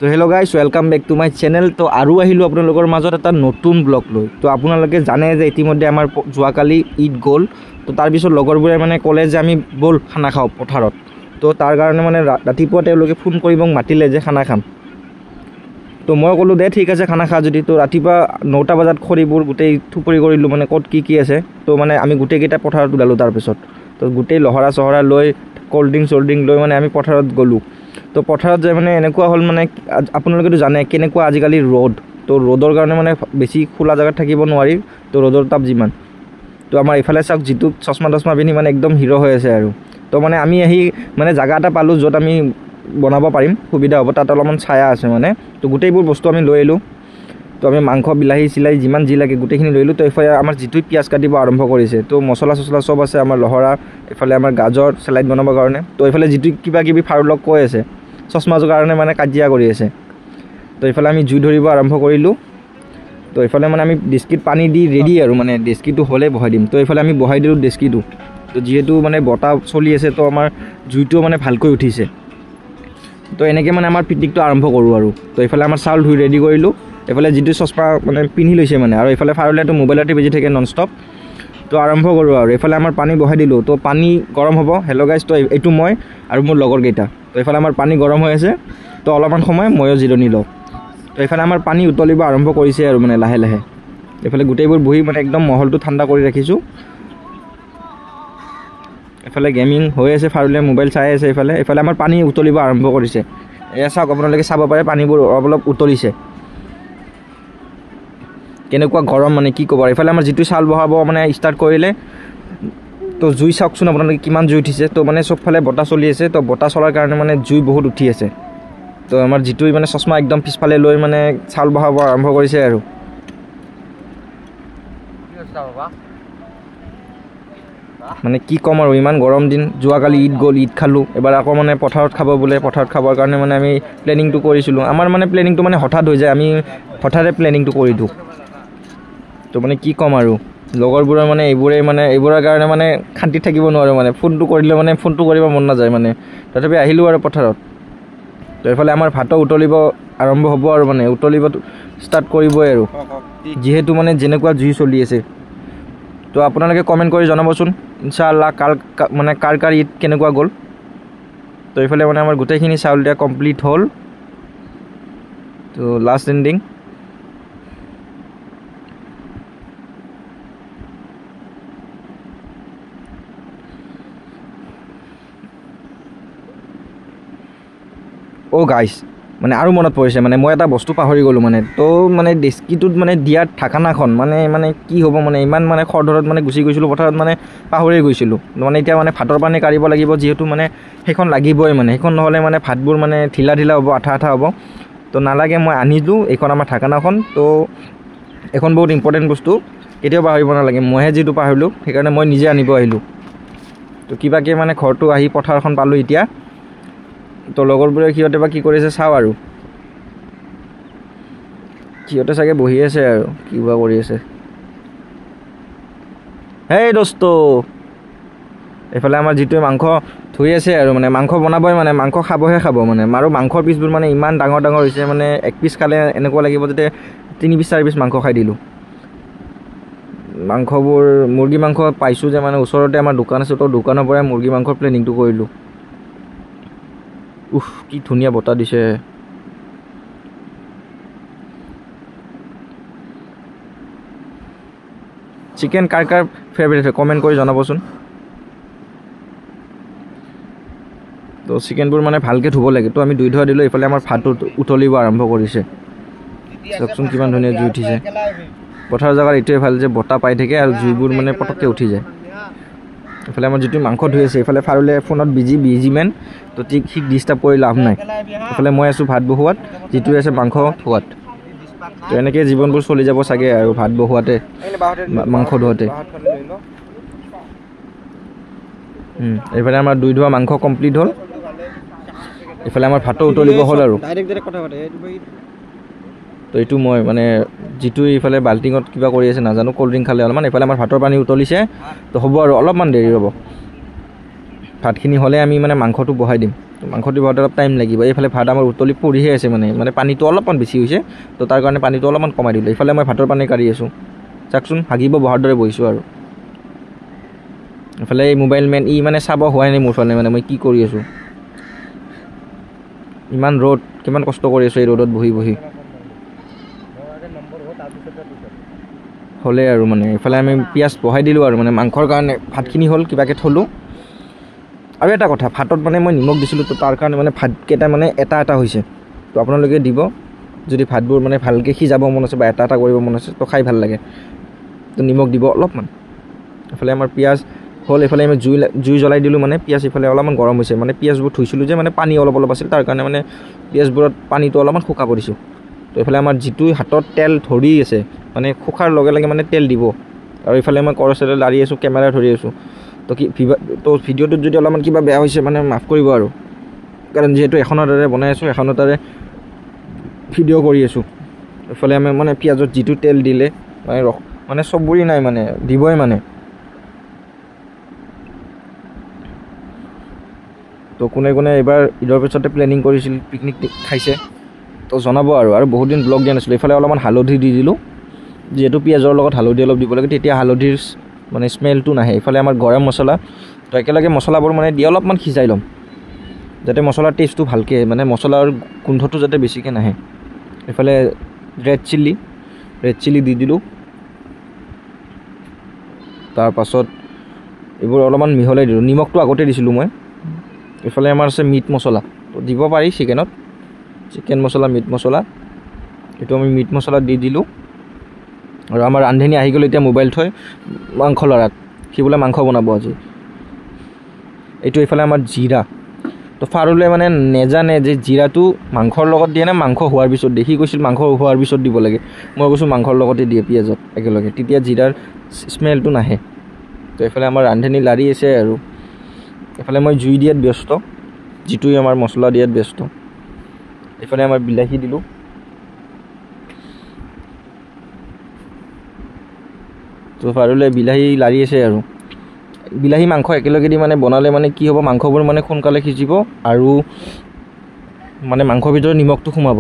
তো hello' guys, welcome back to my channel. তো আৰু আহিলোঁ আপোনালোকৰ মাজত এটা নতুন ব্লগ লৈ। তো আপোনালোকে জানে যে ইতিমধ্যে আমাৰ যোৱাকালি ঈদ গ'ল। তো তাৰপিছত লগৰবোৰে মানে ক'লে যে আমি ব'ল খানা খাওঁ পথাৰত। তো তাৰ কাৰণে মানে ৰাতিপুৱা তেওঁলোকে ফোন কৰি মোক মাতিলে যে খানা খাম। তো মই ক'লোঁ দে ঠিক আছে খানা খা যদি। তো ৰাতিপুৱা 9টা বজাত খৰিবোৰ গোটেই থুপৰি কৰিলোঁ, মানে ক'ত কি আছে। তো মানে আমি গোটেইকেইটা পথাৰত ওলালোঁ। তাৰপিছত তো গোটেই লহৰা চহৰা লৈ ক'ল্ড ড্ৰিংক লৈ মানে আমি পথাৰত গ'লোঁ। তো পথাৰত যাই মানে এনেকুৱা হ'ল, মানে আপোনালোকেতো জানে কেনেকুৱা আজিকালি ৰ'দ। তো ৰ'দৰ কাৰণে মানে বেছি খোলা জেগাত থাকিব নোৱাৰি। তো ৰ'দৰ তাপ যিমান, তো আমাৰ ইফালে চাওক যিটো চশমা পিন্ধি মানে একদম হিৰ' হৈ আছে আৰু। তো মানে আমি আহি মানে জেগা এটা পালোঁ য'ত আমি বনাব পাৰিম, সুবিধা হ'ব। তাত অলপমান ছায়া আছে মানে। তো গোটেইবোৰ বস্তু আমি লৈ আহিলোঁ। তো আমি মাংস বিলাহী চিলাহী যিমান যি লাগে গোটেইখিনি লৈ আহিলোঁ। তো এইফালে আমাৰ যিটো পিঁয়াজ কাটিব আৰম্ভ কৰিছে। তো মছলা চছলা চব আছে, আমাৰ লহৰা, এইফালে আমাৰ গাজৰ চেলাইড বনাবৰ কাৰণে। তো এইফালে যিটো কিবা কিবি ফাৰুলক কৈ আছে, চশমাযোৰ কাৰণে মানে কাজিয়া কৰি আছে। তো এইফালে আমি জুই ধৰিব আৰম্ভ কৰিলোঁ। তো এইফালে মানে আমি ডেস্কিত পানী দি ৰেডি আৰু, মানে ডেস্কিটো হ'লে বহাই দিম। তো এইফালে আমি বহাই দিলোঁ ডেস্কিটো। তো যিহেতু মানে বতাহ চলি আছে, তো আমাৰ জুইটো মানে ভালকৈ উঠিছে। তো এনেকৈ মানে আমাৰ পিকনিকটো আৰম্ভ কৰোঁ আৰু। তো এইফালে আমাৰ চাউল ধুই ৰেডি কৰিলোঁ। এইফালে যিটো চশমা মানে পিন্ধি লৈছে মানে, আৰু এইফালে ফাৰুলেতো মোবাইলতে বেজি থাকে নন ষ্টপ। তো আৰম্ভ কৰোঁ আৰু। এইফালে আমাৰ পানী বহাই দিলোঁ। তো পানী গৰম হ'ব। হেল্ল' গাইজ, তো এইটো মই আৰু মোৰ লগৰকেইটা। তো এইফালে আমাৰ পানী গৰম হৈ আছে। তো অলপমান সময় ময়ো জিৰণি লওঁ। তো এইফালে আমাৰ পানী উতলিব আৰম্ভ কৰিছে আৰু মানে লাহে লাহে। এইফালে গোটেইবোৰ বহি মানে একদম মহলটো ঠাণ্ডা কৰি ৰাখিছোঁ। এইফালে গেমিং হৈ আছে, ফাৰুলে মোবাইল চাই আছে। এইফালে আমাৰ পানী উতলিব আৰম্ভ কৰিছে। এয়া চাওক, আপোনালোকে চাব পাৰে পানীবোৰ অলপ উতলিছে। কেনেকুৱা গৰম মানে কি ক'ব। এইফালে আমাৰ যিটো চাউল বহাব মানে ষ্টাৰ্ট কৰিলে। তো জুই চাওকচোন আপোনালোকে কিমান জুই উঠিছে। তো মানে চবফালে বতাহ চলি আছে। তো বতাহ চলাৰ কাৰণে মানে জুই বহুত উঠি আছে। তো আমাৰ যিটো মানে চশমা একদম পিছফালে লৈ মানে চাউল বহাব আৰম্ভ কৰিছে আৰু। মানে কি ক'ম আৰু, ইমান গৰম দিন। যোৱাকালি ঈদ গ'ল, ঈদ খালোঁ। এবাৰ আকৌ মানে পথাৰত খাব বোলে। পথাৰত খাবৰ কাৰণে মানে আমি প্লেনিংটো কৰিছিলোঁ। আমাৰ মানে প্লেনিংটো মানে হঠাৎ হৈ যায়, আমি হঠাতে প্লেনিংটো কৰি দিওঁ। তো মানে কি ক'ম আৰু, লগৰবোৰৰ মানে এইবোৰৰ কাৰণে মানে শান্তিত থাকিব নোৱাৰোঁ। মানে ফোনটো কৰিলে মানে ফোনটো কৰিব মন নাযায় মানে। তথাপি আহিলোঁ আৰু পথাৰত। তো এইফালে আমাৰ ভাতো উতলিব আৰম্ভ হ'ব আৰু, মানে উতলিব ষ্টাৰ্ট কৰিবই আৰু, যিহেতু মানে যেনেকুৱা জুই চলি আছে। তো আপোনালোকে কমেণ্ট কৰি জনাবচোন ইনশাআল্লাহ মানে কাৰ ঈদ কেনেকুৱা গ'ল। তো এইফালে মানে আমাৰ গোটেইখিনি চাউল দিয়া কমপ্লিট হ'ল। তো লাষ্ট এণ্ডিং। অ' গাইছ, মানে আৰু মনত পৰিছে, মানে মই এটা বস্তু পাহৰি গ'লোঁ মানে। তো মানে ডেস্কিটোত মানে দিয়াত ঢাকনাখন মানে কি হ'ব, মানে ইমান মানে খৰধৰত মানে গুচি গৈছিলোঁ পথাৰত, মানে পাহৰি গৈছিলোঁ। মানে এতিয়া মানে ভাতৰ পানী কাঢ়িব লাগিব, যিহেতু মানে সেইখন লাগিবই। মানে সেইখন নহ'লে মানে ভাতবোৰ মানে ঢিলা হ'ব, আঠা হ'ব। তো নালাগে, মই আনিলোঁ এইখন আমাৰ ঢাকনাখন। তো এখন বহুত ইম্পৰ্টেণ্ট বস্তু, কেতিয়াও পাহৰিব নালাগে। মইহে যিটো পাহৰিলোঁ, সেইকাৰণে মই নিজে আনিব আহিলোঁ। তো কিবাকৈ মানে ঘৰটো আহি পথাৰখন পালোঁ এতিয়া। তো লগৰবোৰে সিহঁতে বা কি কৰিছে চাওঁ আৰু। সিহঁতে চাগে বহি আছে আৰু কিবা কৰি আছে। হেই দোস্ত, এইফালে আমাৰ যিটোৱে মাংস ধুই আছে আৰু, মানে মাংস বনাবই, মানে মাংস খাবহে খাব মানে। আৰু মাংসৰ পিচবোৰ মানে ইমান ডাঙৰ হৈছে, মানে এক পিচ খালে এনেকুৱা লাগিব যাতে 3 পিচ 4 পিচ মাংস খাই দিলোঁ। মাংসবোৰ মুৰ্গী মাংস পাইছোঁ যে, মানে ওচৰতে আমাৰ দোকান আছে। তো দোকানৰ পৰাই মুৰ্গী মাংসৰ প্লেনিংটো কৰিলোঁ। কি ধুনীয়া বতাহ দিছে। চিকেন কাৰ ফেভৰেট হয় কমেণ্ট কৰি জনাবচোন। তো চিকেনবোৰ মানে ভালকৈ ধুব লাগে। তো আমি ধুই ধোৱা দিলোঁ। এইফালে আমাৰ ভাতটো উতলিব আৰম্ভ কৰিছে। চাওকচোন কিমান ধুনীয়া জুই উঠিছে। পথাৰৰ জেগাত এইটোৱে ভাল যে বতাহ পাই থাকে আৰু জুইবোৰ মানে পটককৈ উঠি যায়। এইফালে আমাৰ যিটো মাংস ধুই আছে, এইফালে ফাৰুলে ফোনত বিজি মেন। তো ঠিক ডিষ্টাৰ্ব কৰি লাভ নাই। এইফালে মই আছোঁ ভাত বহোৱাত, যিটোৱে আছে মাংস ধোৱাত। তো এনেকৈ জীৱনবোৰ চলি যাব চাগে আৰু, ভাত বহোৱাতে মাংস ধোৱাতে। এইফালে আমাৰ ধুই ধোৱা মাংস কমপ্লিট হ'ল। এইফালে আমাৰ ভাতো উতলিব হ'ল আৰু। তো এইটো মই মানে যিটো এইফালে বাল্টিঙত কিবা কৰি আছে নাজানো, ক'ল্ড ড্ৰিংক খালে অলপমান। এইফালে আমাৰ ভাতৰ পানী উতলিছে। তো হ'ব আৰু অলপমান দেৰি ৰ'ব। ভাতখিনি হ'লে আমি মানে মাংসটো বহাই দিম তো মাংসটো বহাওঁতে অলপ টাইম লাগিব এইফালে ভাত আমাৰ উতলি পৰিহে আছে মানে পানীটো অলপমান বেছি হৈছে তো তাৰ কাৰণে পানীটো অলপমান কমাই দিলোঁ এইফালে মই ভাতৰ পানী কাঢ়ি আছোঁ চাওকচোন হাগিব বহাৰ দৰে বহিছোঁ আৰু এইফালে এই মোবাইল মেন মানে চাব হোৱাই নাই মোৰ ফালে মানে মই কি কৰি আছোঁ ইমান ৰ'দ কিমান কষ্ট কৰি আছোঁ এই ৰ'দত বহি হ'লে আৰু মানে এইফালে আমি পিঁয়াজ বহাই দিলোঁ আৰু মানে মাংসৰ কাৰণে ভাতখিনি হ'ল কিবাকৈ থলোঁ আৰু এটা কথা ভাতত মানে মই নিমখ দিছিলোঁ তো তাৰ কাৰণে মানে ভাতকেইটা মানে এটা হৈছে তো আপোনালোকে দিব যদি ভাতবোৰ মানে ভালকৈ সিজাব মন আছে বা এটা কৰিব মন আছে তো খাই ভাল লাগে তো নিমখ দিব অলপমান এইফালে আমাৰ পিঁয়াজ হ'ল এইফালে আমি জুই জ্বলাই দিলোঁ মানে পিঁয়াজ এইফালে অলপমান গৰম হৈছে মানে পিঁয়াজবোৰ থৈছিলোঁ যে মানে পানী অলপ আছিল তাৰ কাৰণে মানে পিঁয়াজবোৰত পানীটো অলপমান শুকাব দিছোঁ তো এইফালে আমাৰ যিটো হাতত তেল ধৰি আছে মানে শুকাৰ লগে লগে মানে তেল দিব আৰু এইফালে মই কৰচেৰে লাৰি আছোঁ কেমেৰা ধৰি আছোঁ তো ভিডিঅ'টোত যদি অলপমান কিবা বেয়া হৈছে মানে মাফ কৰিব আৰু কাৰণ যিহেতু এখনৰ দ্বাৰাই বনাই আছোঁ এখনৰ দ্বাৰাই ভিডিঅ' কৰি আছোঁ এইফালে আমি মানে পিঁয়াজত যিটো তেল দিলে মানে চবুৰি নাই মানে দিবই মানে তো কোনে এইবাৰ ঈদৰ পিছতে প্লেনিং কৰিছিল পিকনিক খাইছে তো জনাব আৰু বহুত দিন ব্লগ দিয়া নাছিলোঁ এইফালে অলপমান হালধি দি দিলোঁ যিহেতু পিঁয়াজৰ লগত হালধি অলপ দিব লাগে তেতিয়া হালধিৰ মানে স্মেলটো নাহে এইফালে আমাৰ গৰম মছলা তো একেলগে মছলাবোৰ মানে দি অলপমান সিজাই ল'ম যাতে মছলাৰ টেষ্টটো ভালকৈ মানে মছলাৰ গোন্ধটো যাতে বেছিকৈ নাহে এইফালে ৰেড চিলি দি দিলোঁ তাৰপাছত এইবোৰ অলপমান মিহলাই দিলোঁ নিমখটো আগতে দিছিলোঁ মই এইফালে আমাৰ আছে মিট মছলা তো দিব পাৰি চিকেন মছলা মিট মছলা এইটো আমি মিট মছলা দি দিলোঁ আৰু আমাৰ ৰান্ধনি আহি গ'ল এতিয়া মোবাইল থৈ মাংস লৰাত সি বোলে মাংস বনাব আজি এইটো এইফালে আমাৰ জিৰা তো ফাৰুলে মানে নেজানে যে জিৰাটো মাংসৰ লগত দিয়ে নে মাংস হোৱাৰ পিছত দিয়ে সি কৈছিল মাংস হোৱাৰ পিছত দিব লাগে মই কৈছোঁ মাংসৰ লগতে দিয়ে পিঁয়াজত একেলগে তেতিয়া জিৰাৰ স্মেলটো নাহে তো এইফালে আমাৰ ৰান্ধনি লাৰি আছে আৰু এইফালে মই জুই দিয়াত ব্যস্ত যিটোৱে আমাৰ মছলা দিয়াত ব্যস্ত এইফালে আমাৰ বিলাহী দিলোঁ তো ফাৰুলে বিলাহী লাৰি আছে আৰু বিলাহী মাংস একেলগে দি মানে বনালে মানে কি হ'ব মাংসবোৰ মানে সোনকালে সিজিব আৰু মানে মাংসৰ ভিতৰত নিমখটো সোমাব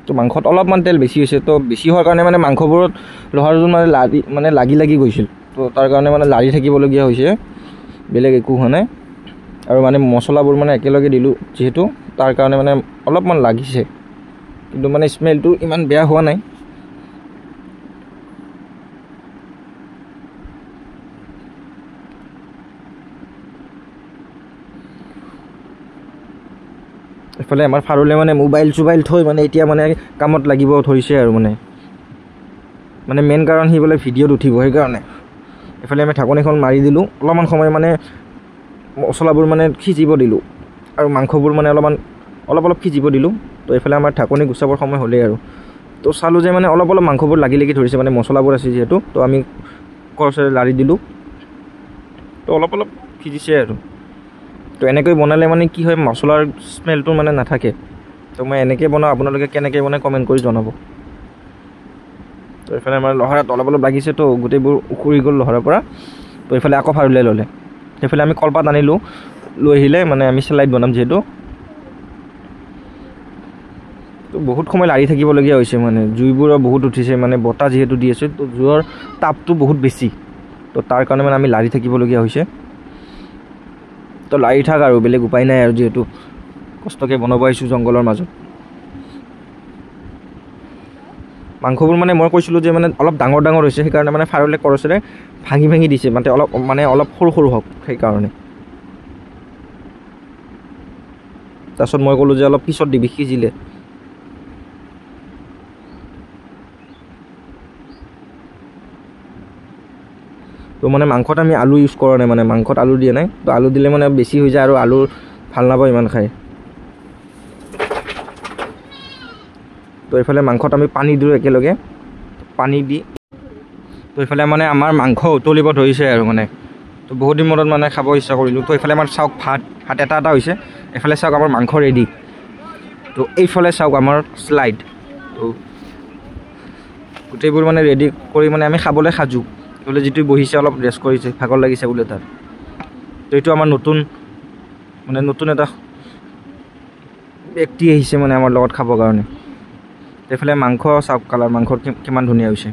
তো মাংসত অলপমান তেল বেছি হৈছে তো বেছি হোৱাৰ কাৰণে মানে মাংসবোৰত লহাৰযোৰ মানে লাগি গৈছিল তো তাৰ কাৰণে মানে লাৰি থাকিবলগীয়া হৈছে বেলেগ একো হোৱা নাই আৰু মানে মছলাবোৰ মানে একেলগে দিলোঁ যিহেতু তাৰ কাৰণে মানে অলপমান লাগিছে কিন্তু মানে স্মেলটো ইমান বেয়া হোৱা নাই এইফালে আমাৰ ফাৰুলে মানে মোবাইল থৈ মানে এতিয়া মানে কামত লাগিব ধৰিছে আৰু মানে মেইন কাৰণ সি বোলে ভিডিঅ'ত উঠিব সেইকাৰণে এইফালে আমি ঢাকনিখন মাৰি দিলোঁ অলপমান সময় মানে মছলাবোৰ মানে সিজিব দিলোঁ আৰু মাংসবোৰ মানে অলপ সিজিব দিলোঁ তো এইফালে আমাৰ ঢাকনি গুচাবৰ সময় হ'লেই আৰু তো চালোঁ যে মানে অলপ মাংসবোৰ লাগি ধৰিছে মানে মছলাবোৰ আছে যিহেতু তো আমি কৰচেৰে লাৰি দিলোঁ তো অলপ সিজিছে আৰু তো এনেকৈ বনালে মানে কি হয় মছলাৰ স্মেলটো মানে নাথাকে তো মই এনেকৈ বনাওঁ আপোনালোকে কেনেকৈ বনাই কমেণ্ট কৰি জনাব তো এইফালে আমাৰ লহৰাত অলপ লাগিছে তো গোটেইবোৰ উখৰি গ'ল লহৰাৰ পৰা তো এইফালে আকৌ ফাৰুলে ল'লে সেইফালে আমি কলপাত আনিলোঁ লৈ আহিলে মানে আমি চেলাইত বনাম যিহেতু তো বহুত সময় লাৰি থাকিবলগীয়া হৈছে মানে জুইবোৰো বহুত উঠিছে মানে বতাহ যিহেতু দি আছে তো জুইৰ তাপটো বহুত বেছি তো তাৰ কাৰণে মানে আমি লাৰি থাকিবলগীয়া হৈছে তো লাৰি থাক আৰু বেলেগ উপায় নাই আৰু যিহেতু কষ্টকৈ বনাব আহিছোঁ জংঘলৰ মাজত মাংসবোৰ মানে মই কৈছিলোঁ যে মানে অলপ ডাঙৰ হৈছে সেইকাৰণে মানে ফাৰুলে কৰচেৰে ভাঙি দিছে অলপ সৰু হওক সেইকাৰণে তাৰপিছত মই ক'লোঁ যে অলপ পিছত দিবি সিজিলে তো মানে মাংসত আমি আলু ইউজ কৰা নাই মানে মাংসত আলু দিয়া নাই তো আলু দিলে মানে বেছি হৈ যায় আৰু আলু ভাল নাপাওঁ ইমান খাই তো এইফালে মাংসত আমি পানী দিওঁ একেলগে পানী দি তো এইফালে মানে আমাৰ মাংস উতলিব ধৰিছে আৰু মানে তো বহুত দিন মূৰত মানে খাব ইচ্ছা কৰিলোঁ তো এইফালে আমাৰ চাওক ভাত এটা হৈছে এইফালে চাওক আমাৰ মাংস ৰেডি তো এইফালে চাওক আমাৰ শ্লাইড তো গোটেইবোৰ মানে ৰেডি কৰি মানে আমি খাবলৈ সাজু বোলে যিটো বহিছে অলপ ৰেষ্ট কৰিছে ভাগৰ লাগিছে বোলে তাৰ তো এইটো আমাৰ নতুন এটা ব্যক্তি আহিছে মানে আমাৰ লগত খাবৰ কাৰণে এইফালে মাংস চাওক কালাৰ মাংসৰ কিমান ধুনীয়া হৈছে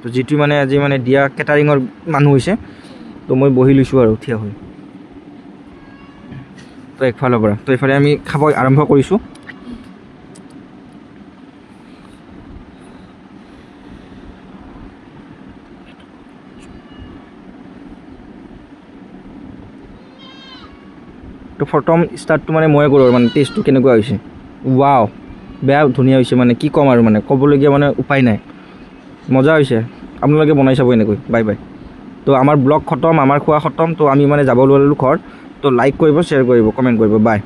তো যিটো মানে আজি মানে দিয়া কেটাৰিঙৰ মানুহ হৈছে তো মই বহি লৈছোঁ আৰু থিয় হৈ তো একফালৰ পৰা তো এইফালে আমি খাব আৰম্ভ কৰিছোঁ তো প্ৰথম ষ্টাৰ্টটো মানে ময়ে কৰোঁ মানে টেষ্টটো কেনেকুৱা হৈছে ৱাও বেয়া ধুনীয়া হৈছে মানে কি ক'ম আৰু মানে ক'বলগীয়া মানে উপায় নাই মজা হৈছে আপোনালোকে বনাই চাব এনেকৈ বাই বাই তো আমাৰ ব্লগ খতম আমাৰ খোৱা খতম তো আমি মানে যাব ল'লোঁ ঘৰ তো লাইক কৰিব শ্বেয়াৰ কৰিব কমেণ্ট কৰিব বাই